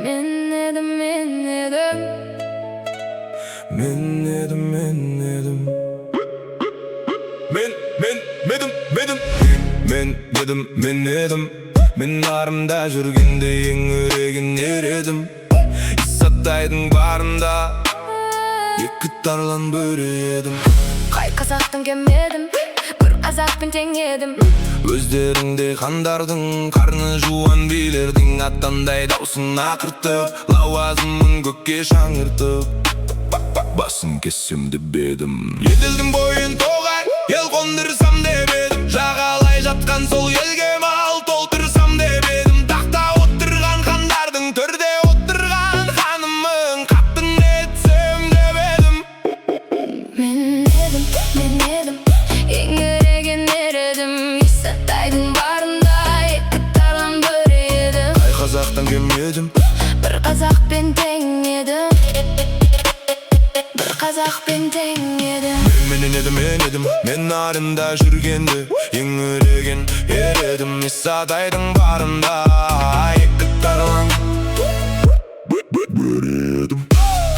Men edim, men edim. Men edim, men edim. Men edim. Men narımda жүргенде ең өреген ер едім. Исатайдың барында екі тарлан бөрі едім. Қай қазақтың кемедім, бір қазақпен тең едім. Өздеріңдей хандардың, қарны жуан билердің, аттандай даусың ақыртып, лауазымын көкке шаңыртып, басын кессем деп едім. Елдің бойын тоғар, ел қондырсам деп едім. Жағалай жатқан сол елге мал толтырсам деп едім. Тақта отырған хандардың, төрде отырған ханымын қатын етсем деп едім. Мен едім, ең өреген ер едім. Исатайдың барында екі тарлан бөрі едім. Қай қазақтан кем едім, бір қазақпен тең едім. Бір қазақпен тең едім. Мен едім, мен нарында жүргенде ең өреген ер едім. Исатайдың барында екі тарлан бөрі едім.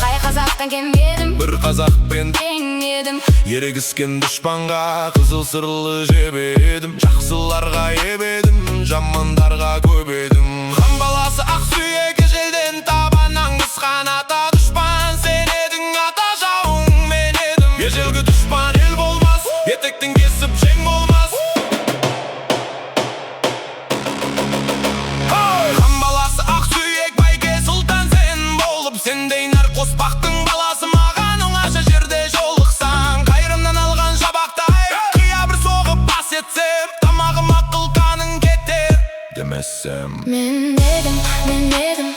Қай қазақтан кем едім, бір қазақпен тең едім. ерегіскен дұшпанға қызыл сырлы жеп едім. Жақсыларға ебедім, жамандарға көп едім. Хан баласы Ақсүйек ежелден табаннан қысқан ата дұшпан. Сен едің ата жауың, мен едім. Ежелгі дұшпан ел болмас, етектің кесіп жең болмас. Хан баласы Ақсүйек байке сұлтан сен болып, сендей нар қоспақтың баласы маған оңаша жерде жолықсаң. Қайрымнан алған жабақтай қия бір соғып бас етсем, тамағым ақыл қаның кетер демесем. Мен едім,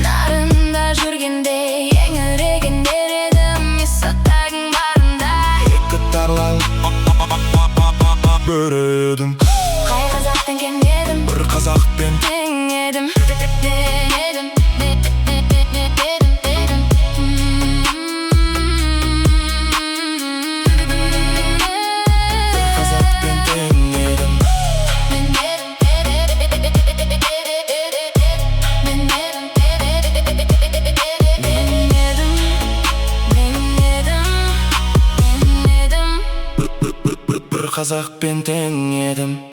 нарында жүргенде ең өреген ер едім. Исатайдың барында екі тарлан бөрі едім. қай қазақтан кем едім, бір қазақпен тең едім. қазақпен тең едім. Бір қазақпен тең едім.